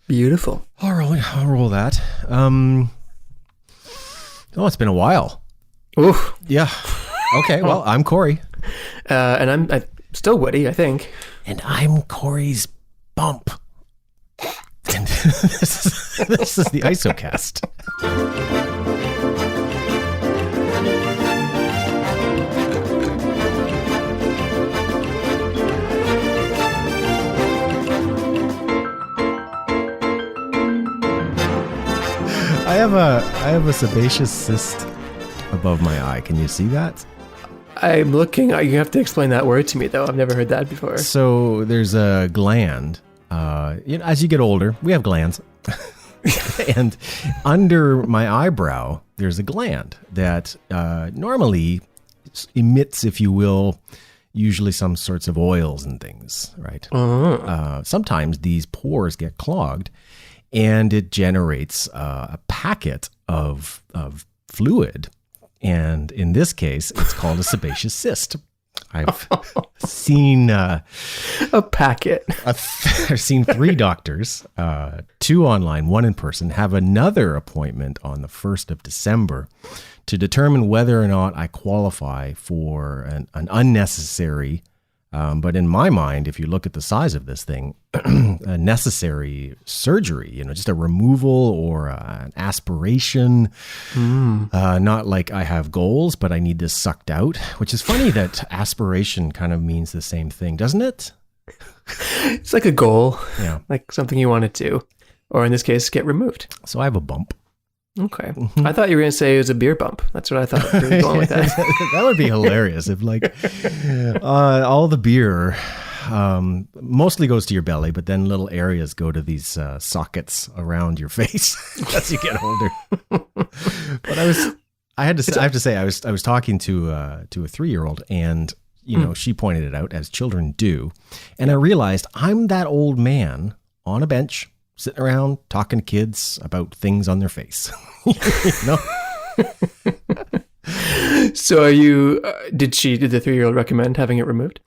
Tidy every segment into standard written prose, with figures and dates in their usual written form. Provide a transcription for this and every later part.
Beautiful. I'll roll that. It's been a while. Oof. Yeah. Okay, well, I'm Corey. And I'm still Woody, I think. And I'm Corey's bump. And this is the ISOcast. I have a sebaceous cyst above my eye. Can you see that? I'm looking. You have to explain that word to me, though. I've never heard that before. So there's a gland. As you get older, we have glands. And under my eyebrow, there's a gland that normally emits, if you will, usually some sorts of oils and things, right? Uh-huh. Sometimes these pores get clogged, and it generates a packet of fluid. And in this case, it's called a sebaceous cyst. I've seen a packet. I've seen 3 doctors, 2 online, 1 in person, have another appointment on the 1st of December to determine whether or not I qualify for an unnecessary, but in my mind, if you look at the size of this thing, a necessary surgery, just a removal or an aspiration. Not like I have goals, but I need this sucked out, which is funny that aspiration kind of means the same thing, doesn't it? It's like a goal. Yeah. Like something you want to do. Or in this case, get removed. So I have a bump. Okay. I thought you were going to say it was a beer bump. That's what I thought you were going with that. That would be hilarious if all the beer mostly goes to your belly, but then little areas go to these sockets around your face as you get older. But I have to say I was talking to a 3-year-old, and she pointed it out, as children do, and I realized I'm that old man on a bench sitting around talking to kids about things on their face. So are you, did the 3-year-old recommend having it removed?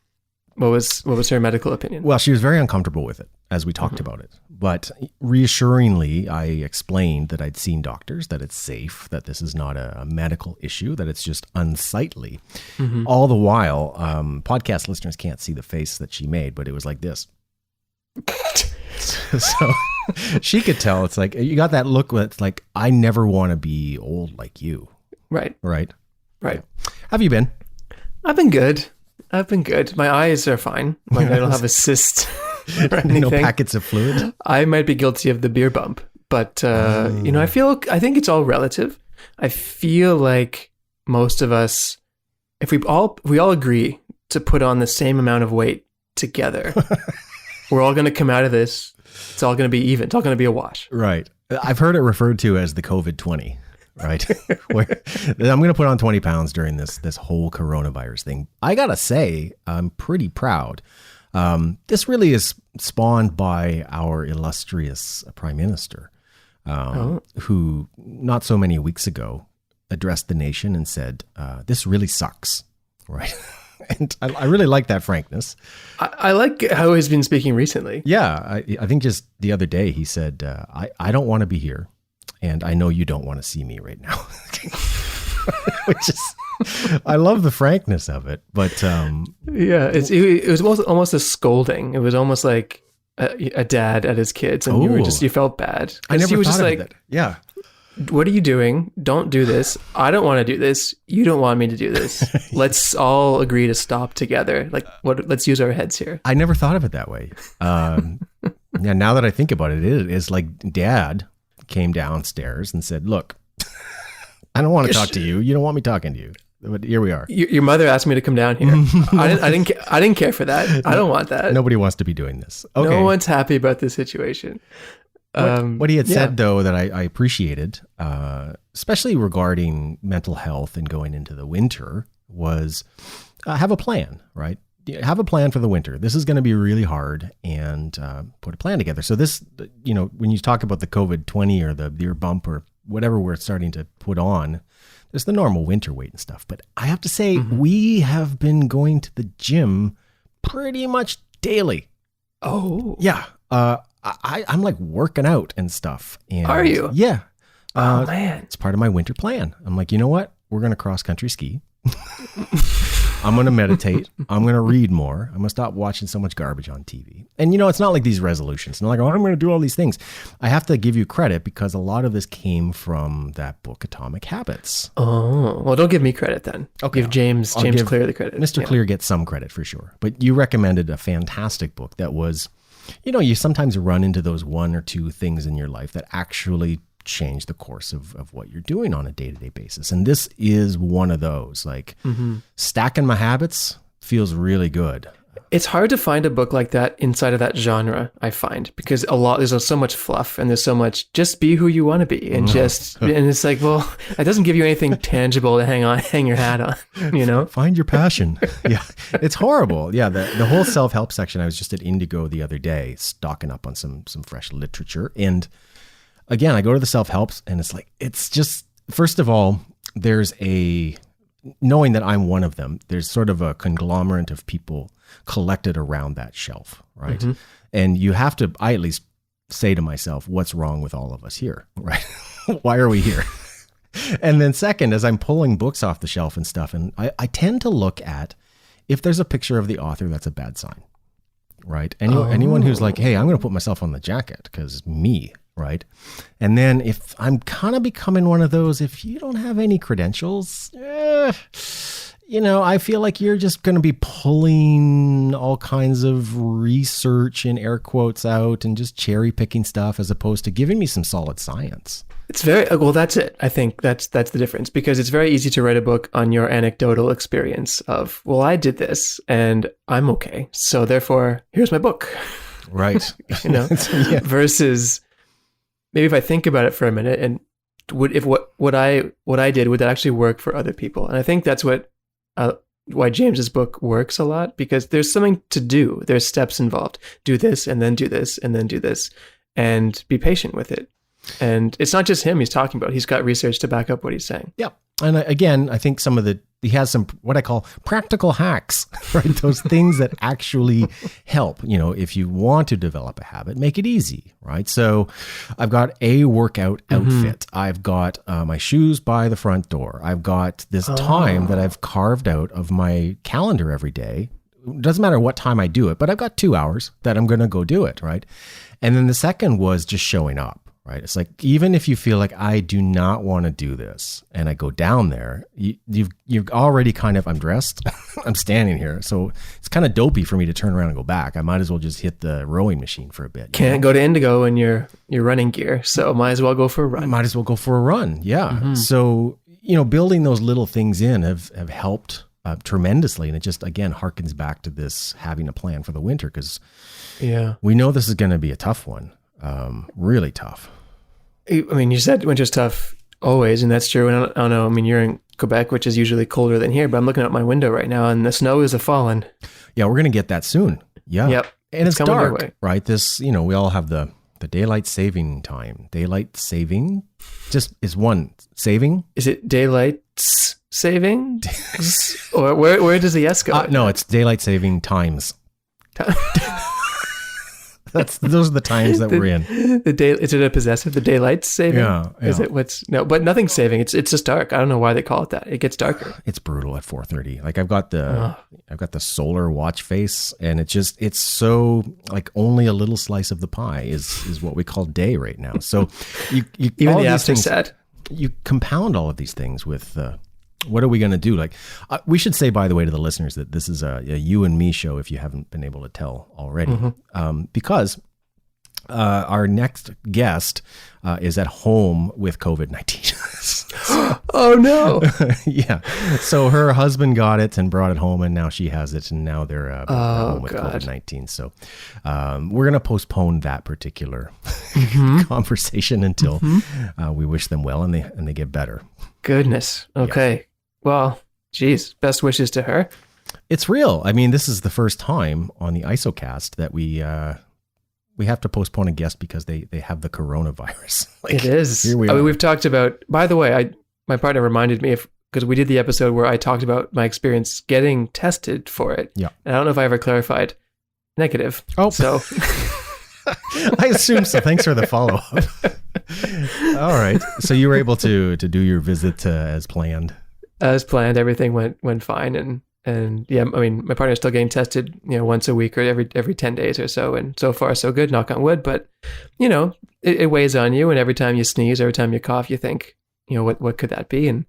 What was her medical opinion? Well, she was very uncomfortable with it as we talked about it. But reassuringly, I explained that I'd seen doctors, that it's safe, that this is not a medical issue, that it's just unsightly. All the while, podcast listeners can't see the face that she made, but it was like this. So she could tell. It's like, you got that look that's like, I never want to be old like you. Right. How have you been? I've been good. My eyes are fine. I don't have a cyst or anything. No packets of fluid. I might be guilty of the beer bump, but I think it's all relative. I feel like most of us, if we all agree to put on the same amount of weight together, we're all going to come out of this. It's all going to be even. It's all going to be a wash. Right. I've heard it referred to as the COVID-20, right? Where I'm going to put on 20 pounds during this whole coronavirus thing. I got to say, I'm pretty proud. This really is spawned by our illustrious Prime Minister, who not so many weeks ago addressed the nation and said, this really sucks, right? And I really like that frankness. I like how he's been speaking recently. Yeah, I think just the other day he said, I don't want to be here, and I know you don't want to see me right now. Which is, I love the frankness of it. But yeah, it was almost a scolding. It was almost like a dad at his kids, and you felt bad. I never was thought just of like, that. Yeah. What are you doing? Don't do this. I don't want to do this. You don't want me to do this. Let's all agree to stop together. Like, let's use our heads here. I never thought of it that way. Yeah, now that I think about it, it is like Dad came downstairs and said, look, I don't want to talk to you. You don't want me talking to you. But here we are. Your mother asked me to come down here. I didn't care for that. I don't want that. Nobody wants to be doing this. Okay. No one's happy about this situation. What he had said, though, that I appreciated, especially regarding mental health and going into the winter, was have a plan, right? Have a plan for the winter. This is going to be really hard, and put a plan together. So this, when you talk about the COVID-20 or the beer bump or whatever we're starting to put on, there's the normal winter weight and stuff. But I have to say, we have been going to the gym pretty much daily. Oh. Yeah. I'm like working out and stuff. And Are you? Yeah. Oh, man. It's part of my winter plan. I'm like, you know what? We're going to cross country ski. I'm going to meditate. I'm going to read more. I'm going to stop watching so much garbage on TV. And, it's not like these resolutions. It's not like, I'm going to do all these things. I have to give you credit because a lot of this came from that book, Atomic Habits. Oh, well, don't give me credit then. Okay. Give James Clear the credit. Mr. Clear gets some credit for sure. But you recommended a fantastic book that was, you sometimes run into those one or two things in your life that actually change the course of what you're doing on a day-to-day basis. And this is one of those, like stacking my habits feels really good. It's hard to find a book like that inside of that genre, I find, because there's so much fluff and there's so much just be who you want to be and and it's like, well, it doesn't give you anything tangible to hang your hat on, Find your passion. Yeah. It's horrible. Yeah. The whole self-help section, I was just at Indigo the other day, stocking up on some fresh literature. And again, I go to the self-helps and it's just, first of all, knowing that I'm one of them, there's sort of a conglomerate of people collected around that shelf, right? Mm-hmm. And I at least say to myself, what's wrong with all of us here, right? Why are we here? And then second, as I'm pulling books off the shelf and stuff, and I tend to look at, if there's a picture of the author, that's a bad sign, right? Anyone who's like, hey, I'm going to put myself on the jacket because me, right? And then if I'm kind of becoming one of those, if you don't have any credentials, I feel like you're just going to be pulling all kinds of research in air quotes out and just cherry picking stuff as opposed to giving me some solid science. It's that's it. I think that's the difference, because it's very easy to write a book on your anecdotal experience of, well, I did this and I'm okay, so therefore here's my book. Right. Yeah. Versus maybe if I think about it for a minute, and what I did, would that actually work for other people? And I think that's why James's book works a lot, because there's something to do. There's steps involved. Do this and then do this and then do this, and be patient with it. And it's not just him he's talking about. He's got research to back up what he's saying. Yeah. And again, I think he has some, what I call practical hacks, right? Those things that actually help, if you want to develop a habit, make it easy, right? So I've got a workout outfit. I've got my shoes by the front door. I've got this time that I've carved out of my calendar every day. It doesn't matter what time I do it, but I've got 2 hours that I'm going to go do it, right? And then the second was just showing up. Right. It's like, even if you feel like I do not want to do this and I go down there, you've already kind of, I'm dressed, I'm standing here. So it's kind of dopey for me to turn around and go back. I might as well just hit the rowing machine for a bit. Can't go to Indigo in your running gear. So might as well go for a run. Might as well go for a run. Yeah. Mm-hmm. So, building those little things in have helped tremendously. And it just, again, harkens back to this having a plan for the winter, because we know this is going to be a tough one. Really tough. I mean, you said winter's tough always, and that's true. And I don't know. I mean, you're in Quebec, which is usually colder than here, but I'm looking out my window right now, and the snow is falling. Yeah, we're gonna get that soon. Yeah. Yep. And it's dark, right? This, we all have the daylight saving time. Daylight saving just is one saving. Is it daylight saving, or where does the S go? No, it's daylight saving times. Those are the times that we're in. Is it a possessive? The daylight saving? Yeah. Is it no? But nothing's saving. It's just dark. I don't know why they call it that. It gets darker. It's brutal at 4:30. Like I've got the solar watch face, and it's so like only a little slice of the pie is what we call day right now. So you even the apps are sad. You compound all of these things with. What are we going to do? Like, we should say, by the way, to the listeners that this is a you and me show, if you haven't been able to tell already, because our next guest is at home with COVID-19. Oh, no. Yeah. So her husband got it and brought it home, and now she has it, and now they're home with COVID-19. So we're going to postpone that particular conversation until we wish them well and they get better. Goodness. Okay. Yes. Well, geez, best wishes to her. It's real. I mean, this is the first time on the ISOcast that we have to postpone a guest because they have the coronavirus. It is. Here we are. Mean, we've talked about, by the way, my partner reminded me because we did the episode where I talked about my experience getting tested for it. Yeah. And I don't know if I ever clarified negative. Oh. So I assume so. Thanks for the follow-up. All right. So you were able to do your visit as planned. As planned, everything went fine, and yeah, I mean, my partner's still getting tested, once a week or every 10 days or so, and so far so good, knock on wood. But it weighs on you, and every time you sneeze, every time you cough, you think, what could that be? And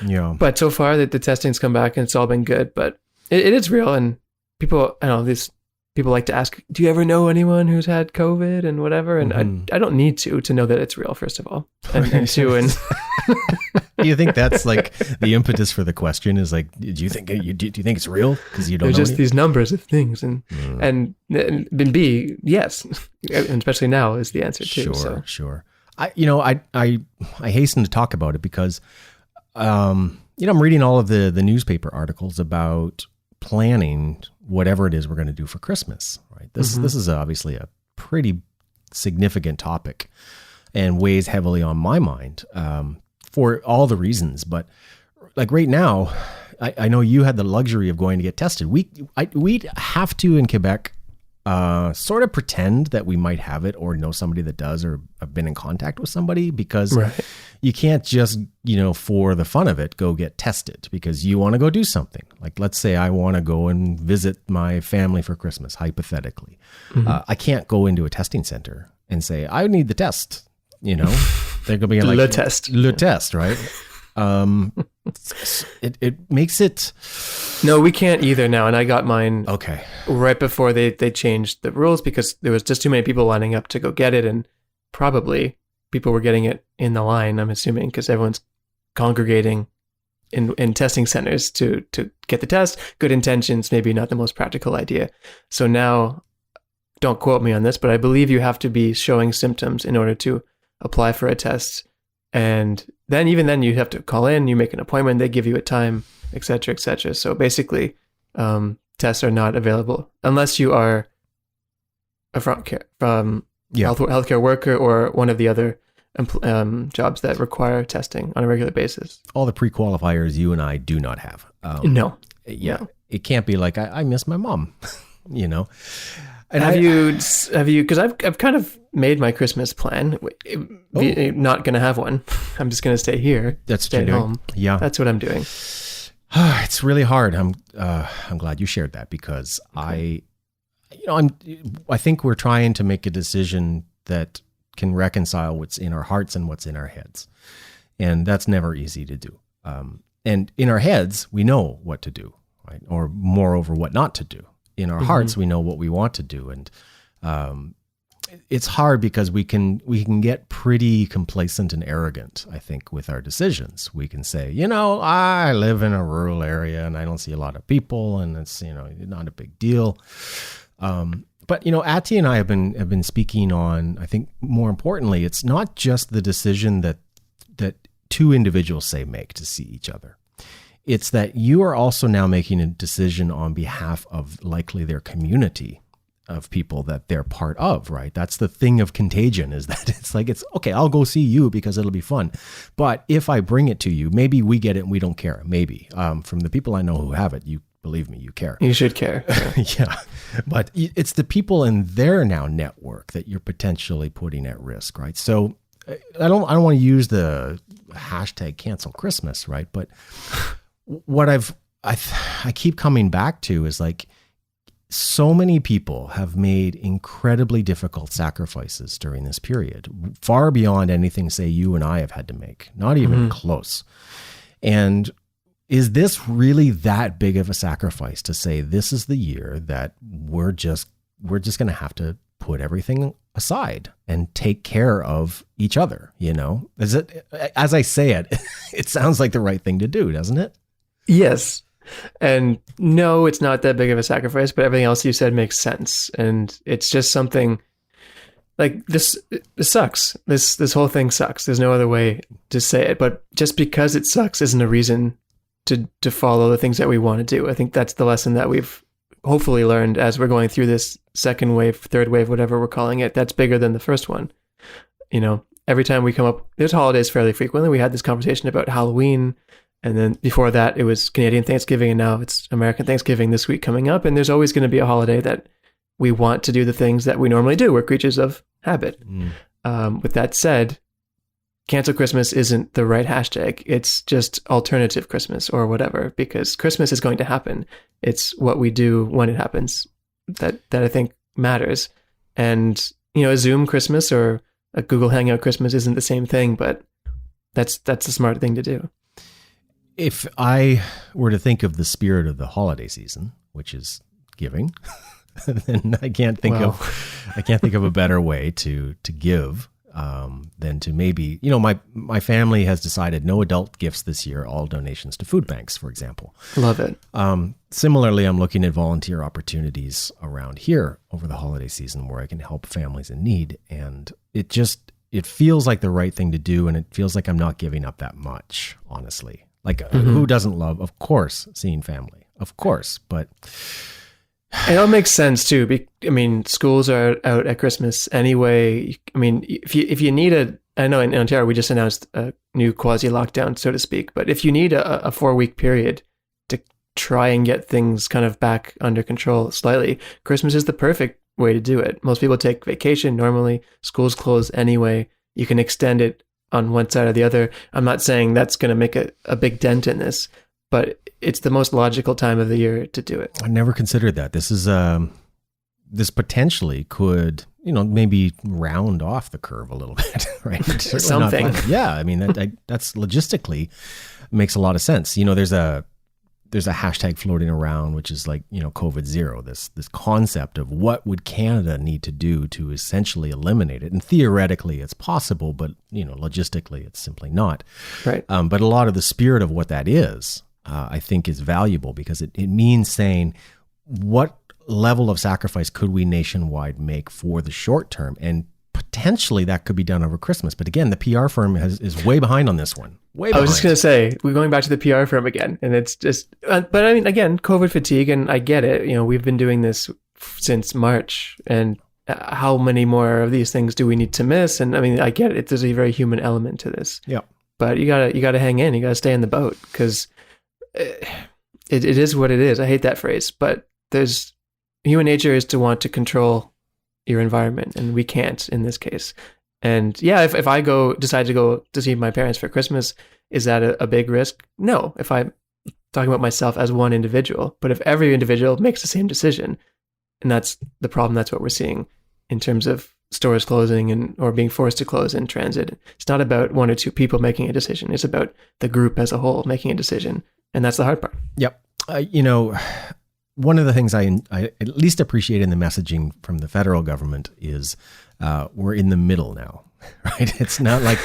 yeah, but so far the testing's come back and it's all been good. But it is real, and people, I don't know, these people like to ask, do you ever know anyone who's had COVID and whatever? And I don't need to know that it's real, first of all, and two, and you think that's like the impetus for the question is like, do you think it's real? Because you don't know. There's just these numbers of things, and B, yes, and especially now is the answer too. Sure. I hasten to talk about it because, I'm reading all of the newspaper articles about planning whatever it is we're going to do for Christmas, right? This is obviously a pretty significant topic and weighs heavily on my mind for all the reasons. But like right now, I know you had the luxury of going to get tested. We'd have to in Quebec sort of pretend that we might have it or know somebody that does or have been in contact with somebody, because you can't just, for the fun of it, go get tested because you want to go do something. Like, let's say I want to go and visit my family for Christmas, hypothetically. I can't go into a testing center and say, I need the test. They're going to be like, le test, right? It makes it. No, we can't either now. And I got mine okay right before they changed the rules because there was just too many people lining up to go get it. And probably people were getting it in the line, I'm assuming, because everyone's congregating in testing centers to get the test. Good intentions, maybe not the most practical idea. So now, don't quote me on this, but I believe you have to be showing symptoms in order to apply for a test. And then even then you have to call in, you make an appointment, they give you a time, et cetera, et cetera. So basically, tests are not available unless you are a healthcare worker or one of the other jobs that require testing on a regular basis. All the pre-qualifiers you and I do not have. No. Yeah. No. It can't be like, I miss my mom, And have you, because I've kind of made my Christmas plan. Not going to have one. I'm just going to stay here. Stay at home. Yeah. That's what I'm doing. It's really hard. I'm glad you shared that because I think we're trying to make a decision that can reconcile what's in our hearts and what's in our heads. And that's never easy to do. And in our heads, we know what to do, right? Or moreover, what not to do. In our hearts, we know what we want to do. And it's hard because we can get pretty complacent and arrogant, I think, with our decisions. We can say, I live in a rural area and I don't see a lot of people and it's, not a big deal. But, Ati and I have been speaking on, I think more importantly, it's not just the decision that two individuals make to see each other. It's that you are also now making a decision on behalf of likely their community of people that they're part of, right? That's the thing of contagion, is that it's okay, I'll go see you because it'll be fun. But if I bring it to you, maybe we get it and we don't care. Maybe. From the people I know who have it, you believe me, you care. You should care. Yeah. But it's the people in their now network that you're potentially putting at risk, right? So I don't want to use the hashtag cancel Christmas, right? But what I keep coming back to is so many people have made incredibly difficult sacrifices during this period, far beyond anything, say, you and I have had to make, not even close. And is this really that big of a sacrifice to say, this is the year that we're just going to have to put everything aside and take care of each other? Is it, as I say it, it sounds like the right thing to do, doesn't it? Yes. And no, it's not that big of a sacrifice, but everything else you said makes sense. And it's just something like this. It sucks. This whole thing sucks. There's no other way to say it. But just because it sucks isn't a reason to follow the things that we want to do. I think that's the lesson that we've hopefully learned as we're going through this second wave, third wave, whatever we're calling it. That's bigger than the first one. Every time we come up, there's holidays fairly frequently. We had this conversation about Halloween. And then before that, it was Canadian Thanksgiving, and now it's American Thanksgiving this week coming up. And there's always going to be a holiday that we want to do the things that we normally do. We're creatures of habit. With that said, cancel Christmas isn't the right hashtag. It's just alternative Christmas or whatever, because Christmas is going to happen. It's what we do when it happens that I think matters. And, a Zoom Christmas or a Google Hangout Christmas isn't the same thing, but that's the smart thing to do. If I were to think of the spirit of the holiday season, which is giving, then I can't think of a better way to give than to maybe, my family has decided no adult gifts this year, all donations to food banks, for example. Love it. Similarly, I'm looking at volunteer opportunities around here over the holiday season where I can help families in need. And it feels like the right thing to do. And it feels like I'm not giving up that much, honestly. Like who doesn't love, of course, seeing family, of course, but it all makes sense too. Schools are out at Christmas anyway. If you need I know in Ontario we just announced a new quasi lockdown, so to speak. But if you need a 4-week period to try and get things kind of back under control slightly, Christmas is the perfect way to do it. Most people take vacation normally. Schools close anyway. You can extend it on one side or the other. I'm not saying that's going to make a big dent in this, but it's the most logical time of the year to do it. I never considered that. This is this potentially could, maybe round off the curve a little bit, right? Something. Yeah, that's logistically makes a lot of sense. There's a hashtag floating around, which is like, COVID zero, this concept of what would Canada need to do to essentially eliminate it. And theoretically it's possible, but logistically it's simply not. Right. But a lot of the spirit of what that is, I think is valuable because it means saying what level of sacrifice could we nationwide make for the short term? And potentially that could be done over Christmas. But again, the PR firm is way behind on this one. Way behind. I was just going to say, we're going back to the PR firm again. And it's just, but again, COVID fatigue, and I get it. We've been doing this since March, and how many more of these things do we need to miss? And I get it. There's a very human element to this. Yeah. But you gotta hang in. You gotta stay in the boat because it is what it is. I hate that phrase, but human nature is to want to control your environment, and we can't in this case. And yeah, if I decide to go to see my parents for Christmas, is that a big risk? No, if I'm talking about myself as one individual. But if every individual makes the same decision, and that's the problem, that's what we're seeing in terms of stores closing or being forced to close in transit. It's not about one or two people making a decision. It's about the group as a whole making a decision. And that's the hard part. Yep. One of the things I at least appreciate in the messaging from the federal government is we're in the middle now, right? It's not like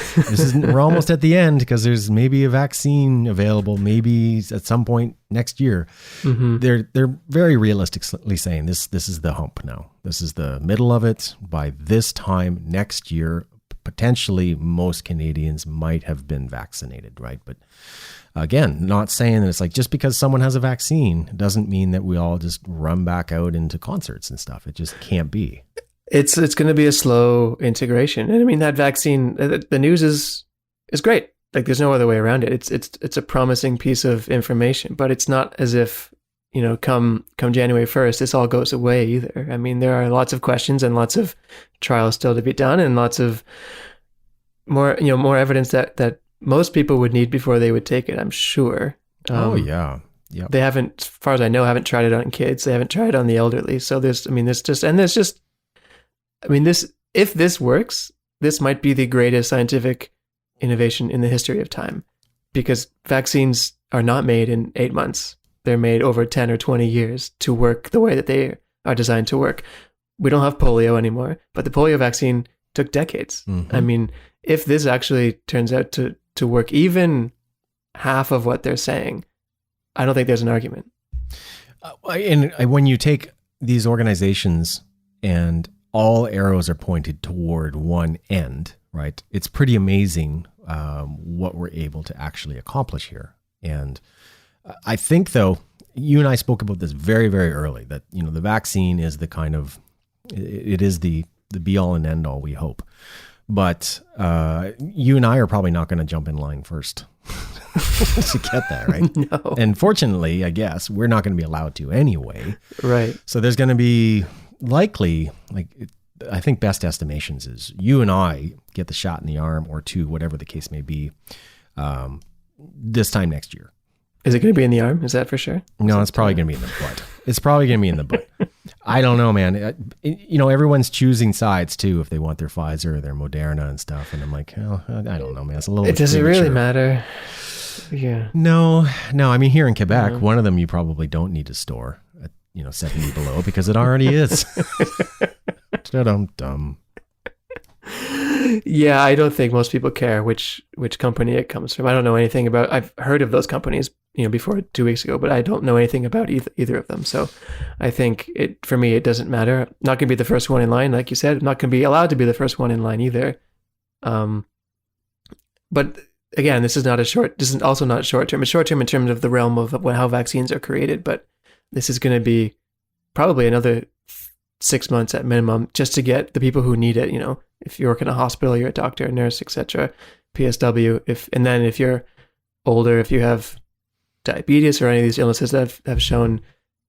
we're almost at the end because there's maybe a vaccine available, maybe at some point next year. Mm-hmm. They're very realistically saying this is the hump now. This is the middle of it. By this time next year, potentially most Canadians might have been vaccinated, right? But again, not saying that it's like just because someone has a vaccine doesn't mean that we all just run back out into concerts and stuff. It just can't be. It's going to be a slow integration. And that vaccine, the news is great. Like there's no other way around it. It's a promising piece of information, but it's not as if, come January 1st, this all goes away either. There are lots of questions and lots of trials still to be done and lots of more evidence that most people would need before they would take it, I'm sure. Yeah. They haven't, as far as I know, haven't tried it on kids. They haven't tried it on the elderly. So if this works, this might be the greatest scientific innovation in the history of time, because vaccines are not made in 8 months. They're made over 10 or 20 years to work the way that they are designed to work. We don't have polio anymore, but the polio vaccine took decades. Mm-hmm. If this actually turns out to work even half of what they're saying, I don't think there's an argument. And when you take these organizations and all arrows are pointed toward one end, right? It's pretty amazing what we're able to actually accomplish here. And I think, though, you and I spoke about this very, very early, that, the vaccine is the kind of, it is the be all and end all, we hope. But you and I are probably not going to jump in line first to get that, right? No. And fortunately, I guess, we're not going to be allowed to anyway. Right. So there's going to be, likely, I think best estimations is you and I get the shot in the arm or two, whatever the case may be, this time next year. Is it going to be in the arm? Is that for sure? No, it's probably going to be in the butt. It's probably going to be in the butt. I don't know, man. Everyone's choosing sides too if they want their Pfizer or their Moderna and stuff. And I'm like, oh, I don't know, man. It's a little. Does it really matter? Yeah. No. I mean, here in Quebec, one of them you probably don't need to store at 70 below because it already is. Dum. Yeah, I don't think most people care which company it comes from. I don't know anything about. I've heard of those companies, before 2 weeks ago, but I don't know anything about either of them. So, I think for me it doesn't matter. I'm not going to be the first one in line, like you said. I'm not going to be allowed to be the first one in line either. But again, this is also not short term. It's short term in terms of the realm of how vaccines are created, but this is going to be probably another 6 months at minimum just to get the people who need it. If you work in a hospital, you're a doctor, a nurse, etc., PSW. And then if you're older, if you have diabetes or any of these illnesses that have shown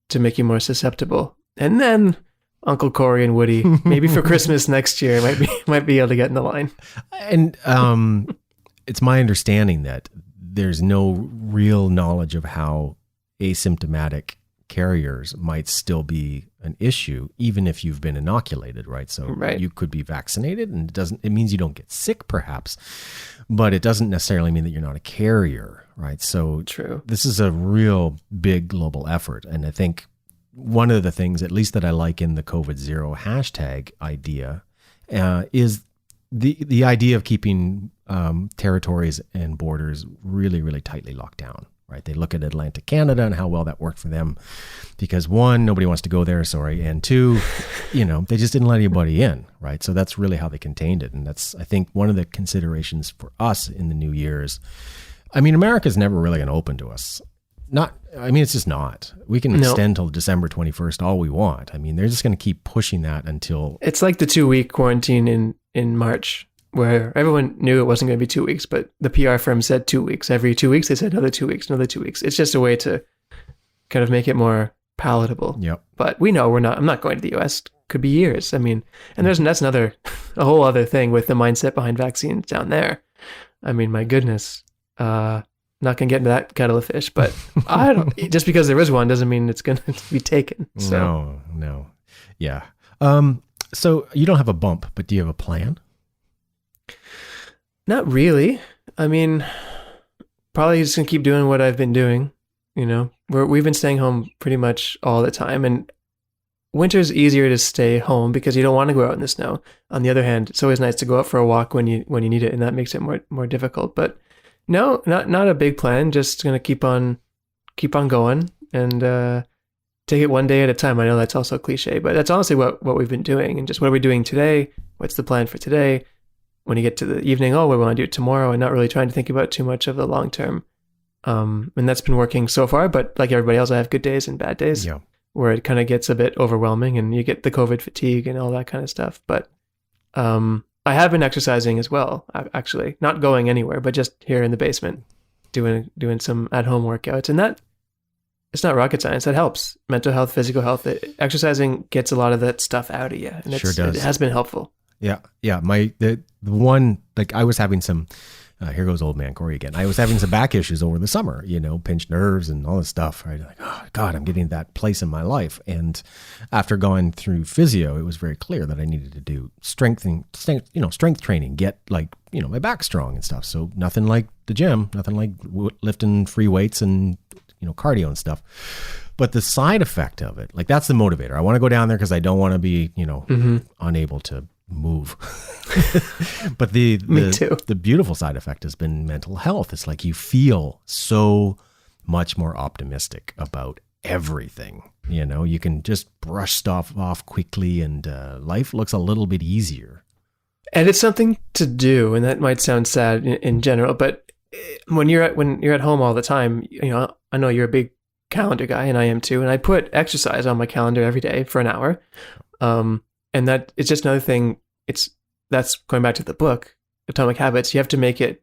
to make you more susceptible, and then Uncle Corey and Woody, maybe for Christmas next year, might be able to get in the line. And it's my understanding that there's no real knowledge of how asymptomatic carriers might still be an issue, even if you've been inoculated, right? So you could be vaccinated, and it means you don't get sick, perhaps, but it doesn't necessarily mean that you're not a carrier, right? So true. This is a real big global effort, and I think one of the things, at least that I like in the COVID zero hashtag idea, is the idea of keeping territories and borders really, really tightly locked down. Right. They look at Atlantic Canada and how well that worked for them because one, nobody wants to go there. Sorry. And two, they just didn't let anybody in. Right. So that's really how they contained it. And that's, I think, one of the considerations for us in the new years. I mean, America's never really going to open to us. It's just not. We can extend till December 21st all we want. I mean, they're just going to keep pushing that until. It's like the 2-week quarantine in March, where everyone knew it wasn't going to be 2 weeks, but the PR firm said 2 weeks. Every 2 weeks, they said another 2 weeks, another 2 weeks. It's just a way to kind of make it more palatable. Yep. But we know I'm not going to the US. Could be years. I mean, and that's a whole other thing with the mindset behind vaccines down there. I mean, my goodness, not going to get into that kettle of fish, but just because there is one doesn't mean it's going to be taken. So. No. Yeah. So you don't have a bump, but do you have a plan? Not really. I mean, probably just gonna keep doing what I've been doing. We've been staying home pretty much all the time, and winter's easier to stay home because you don't want to go out in the snow. On the other hand, it's always nice to go out for a walk when you need it, and that makes it more difficult. But no, not a big plan. Just gonna keep on going and take it one day at a time. I know that's also cliche, but that's honestly what we've been doing. And just what are we doing today? What's the plan for today? When you get to the evening, what we want to do tomorrow, and not really trying to think about too much of the long term. And that's been working so far, but like everybody else, I have good days and bad days where it kind of gets a bit overwhelming and you get the COVID fatigue and all that kind of stuff. But I have been exercising as well, actually, not going anywhere, but just here in the basement, doing some at-home workouts. And that, it's not rocket science. That helps. Mental health, physical health. Exercising gets a lot of that stuff out of you. And sure does. It has been helpful. Yeah. The one, like I was having some, here goes old man Corey again. I was having some back issues over the summer, pinched nerves and all this stuff, right? Like, oh God, I'm getting to that place in my life. And after going through physio, it was very clear that I needed to do strength training, get my back strong and stuff. So nothing like the gym, nothing like lifting free weights and, cardio and stuff. But the side effect of it, that's the motivator. I want to go down there because I don't want to be, unable to move. But the beautiful side effect has been mental health. It's like you feel so much more optimistic about everything. You can just brush stuff off quickly and life looks a little bit easier. And it's something to do, and that might sound sad in general, but when you're at home all the time, I know you're a big calendar guy, and I am too, and I put exercise on my calendar every day for an hour. And that it's just another thing. That's going back to the book, Atomic Habits. You have to make it.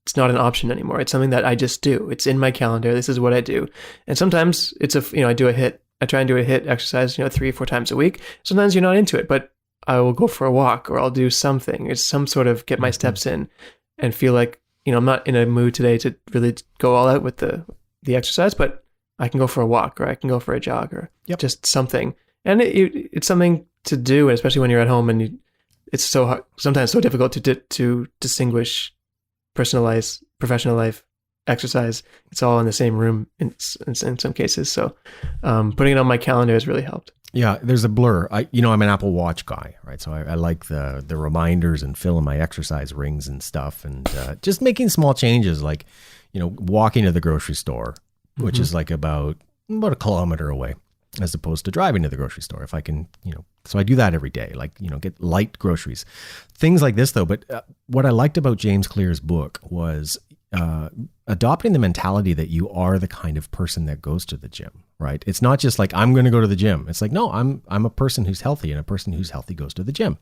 It's not an option anymore. It's something that I just do. It's in my calendar. This is what I do. And sometimes I do a I try and do a HIIT exercise, 3 or 4 times a week. Sometimes you're not into it, but I will go for a walk or I'll do something. It's some sort of get my steps in and feel like, I'm not in a mood today to really go all out with the exercise, but I can go for a walk or I can go for a jog or just something. And it's something to do, and especially when you're at home and it's so hard, sometimes so difficult to distinguish personal life, professional life, exercise. It's all in the same room in some cases. So putting it on my calendar has really helped. Yeah, there's a blur. I'm an Apple Watch guy, right? So I like the reminders and filling my exercise rings and stuff, and just making small changes, like walking to the grocery store, which is like about a kilometer away, as opposed to driving to the grocery store. If I can, so I do that every day, like get light groceries, things like this though. But what I liked about James Clear's book was adopting the mentality that you are the kind of person that goes to the gym, right? It's not just like, I'm going to go to the gym. It's like, no, I'm a person who's healthy, and a person who's healthy goes to the gym.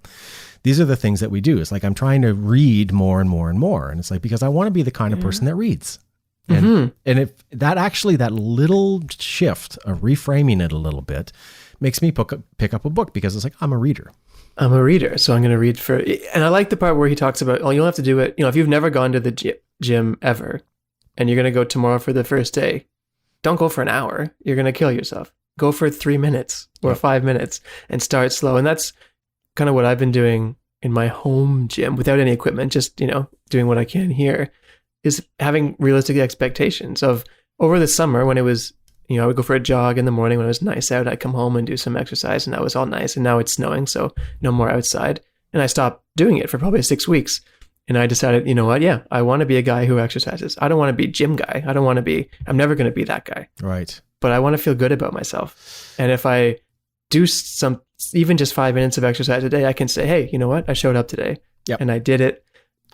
These are the things that we do. It's like, I'm trying to read more and more and more. And it's like, because I want to be the kind of person that reads. And if that little shift of reframing it a little bit makes me pick up a book, because it's like, I'm a reader. I'm a reader, so I'm going to read and I like the part where he talks about, you don't have to do it. If you've never gone to the gym ever, and you're going to go tomorrow for the first day, don't go for an hour. You're going to kill yourself. Go for 3 minutes or 5 minutes and start slow. And that's kind of what I've been doing in my home gym without any equipment, just, doing what I can here, is having realistic expectations of over the summer when it was, I would go for a jog in the morning when it was nice out. I'd come home and do some exercise, and that was all nice. And now it's snowing, so no more outside. And I stopped doing it for probably 6 weeks. And I decided, you know what? Yeah, I want to be a guy who exercises. I don't want to be gym guy. I'm never going to be that guy. Right. But I want to feel good about myself. And if I do even just 5 minutes of exercise a day, I can say, hey, you know what? I showed up today and I did it.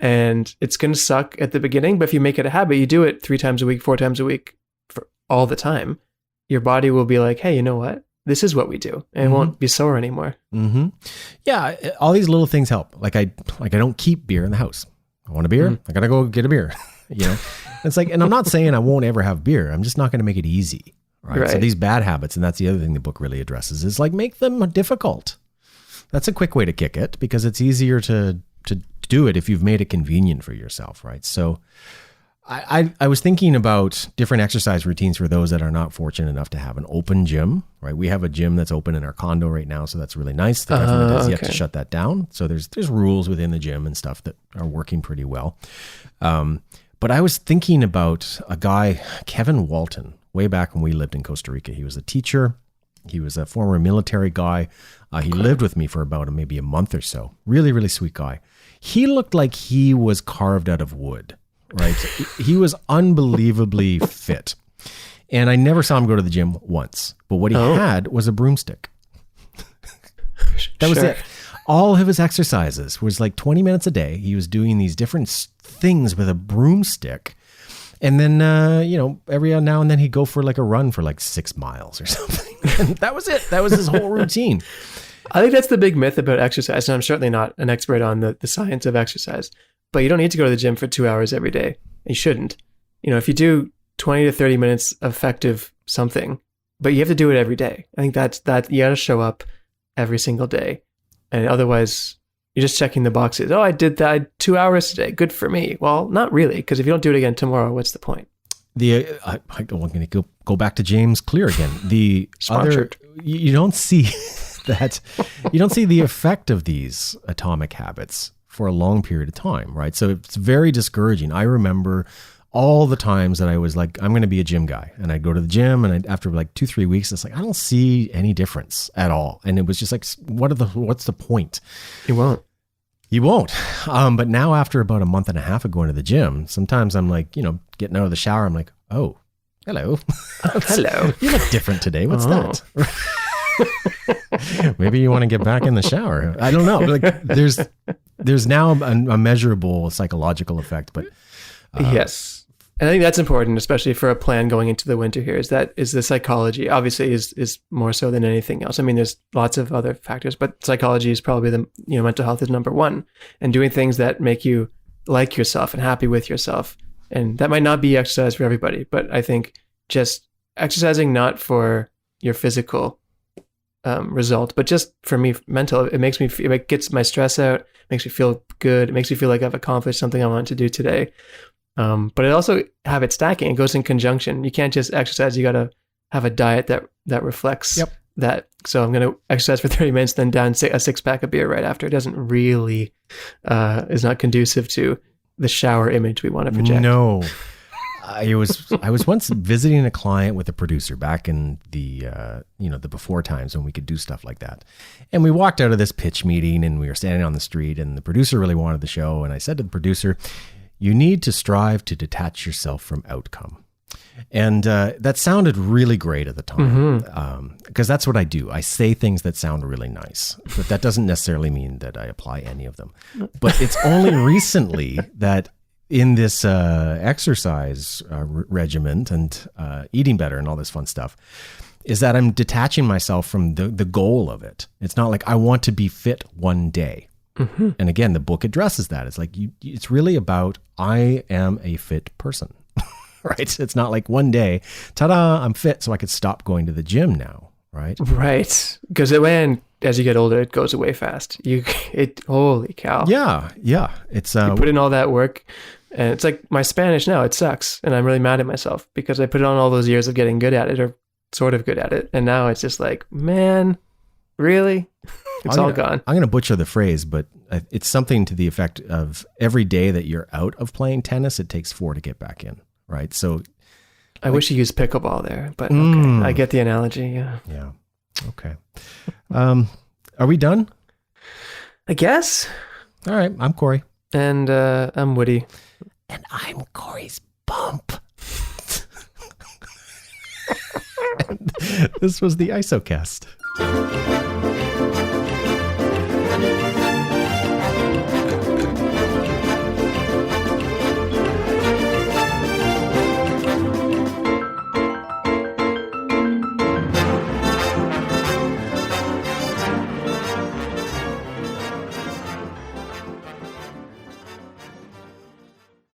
And it's going to suck at the beginning, but if you make it a habit, you do it 3 times a week, 4 times a week for all the time, your body will be like, hey, you know what? This is what we do, and it won't be sore anymore. Yeah, all these little things help. Like I don't keep beer in the house. I want a beer. I gotta go get a beer. It's like, and I'm not saying I won't ever have beer. I'm just not going to make it easy. Right? So these bad habits, and that's the other thing the book really addresses, is like, make them difficult. That's a quick way to kick it, because it's easier to do it if you've made it convenient for yourself, right? So I was thinking about different exercise routines for those that are not fortunate enough to have an open gym, right? We have a gym that's open in our condo right now, so that's really nice. The government has yet to shut that down. So there's rules within the gym and stuff that are working pretty well. But I was thinking about a guy, Kevin Walton, way back when we lived in Costa Rica. He was a teacher. He was a former military guy. He lived with me for about maybe a month or so. Really, really sweet guy. He looked like he was carved out of wood. Right. He was unbelievably fit. And I never saw him go to the gym once. But what he had was a broomstick. That was it. All of his exercises was like 20 minutes a day. He was doing these different things with a broomstick. And then, every now and then he'd go for like a run for like 6 miles or something. And that was it. That was his whole routine. I think that's the big myth about exercise. And I'm certainly not an expert on the science of exercise. But you don't need to go to the gym for 2 hours every day. You shouldn't. If you do 20 to 30 minutes effective something, but you have to do it every day. I think that you got to show up every single day. And otherwise, you're just checking the boxes. Oh, I did that 2 hours today. Good for me. Well, not really, because if you don't do it again tomorrow, what's the point? I'm going to go back to James Clear again. The other, you don't see that. You don't see the effect of these atomic habits for a long period of time, right? So it's very discouraging. I remember all the times that I was like, I'm going to be a gym guy, and I'd go to the gym, and after like 2-3 weeks, it's like, I don't see any difference at all. And it was just like, what's the point? You won't. But now after about a month and a half of going to the gym, sometimes I'm like, getting out of the shower, I'm like, oh, hello. Hello. You look different today. What's that? Maybe you want to get back in the shower. I don't know. Like there's now a measurable psychological effect, but yes. And I think that's important, especially for a plan going into the winter here, is the psychology obviously is more so than anything else. I mean, there's lots of other factors, but psychology is probably mental health is number one, and doing things that make you like yourself and happy with yourself. And that might not be exercise for everybody, but I think just exercising not for your physical result, but just for me, mental, it makes me, it gets my stress out, makes me feel good. It makes me feel like I've accomplished something I wanted to do today. But it also have it stacking. It goes in conjunction. You can't just exercise. You got to have a diet that reflects that. So I'm going to exercise for 30 minutes, then down a 6-pack of beer right after. It doesn't really, is not conducive to the shower image we want to project. No. I was once visiting a client with a producer back in the the before times when we could do stuff like that. And we walked out of this pitch meeting and we were standing on the street and the producer really wanted the show. And I said to the producer, you need to strive to detach yourself from outcome. And that sounded really great at the time because that's what I do. I say things that sound really nice, but that doesn't necessarily mean that I apply any of them. But it's only recently that in this exercise regimen and eating better and all this fun stuff, is that I'm detaching myself from the goal of it. It's not like I want to be fit one day. Mm-hmm. And again, the book addresses that. It's like, it's really about, I am a fit person, right? It's not like one day, ta-da, I'm fit, so I could stop going to the gym now, right? Right. Because as you get older, it goes away fast. Holy cow. Yeah. It's you put in all that work. And it's like my Spanish now, it sucks. And I'm really mad at myself because I put on all those years of getting good at it or sort of good at it. And now it's just like, man, really? It's all gone. I'm going to butcher the phrase, but it's something to the effect of every day that you're out of playing tennis, it takes 4 to get back in, right? So I wish you used pickleball there, but okay. I get the analogy. Yeah. Yeah. Okay. Are we done? I guess. All right. I'm Corey. And I'm Woody. And I'm Corey's bump. This was the ISOcast.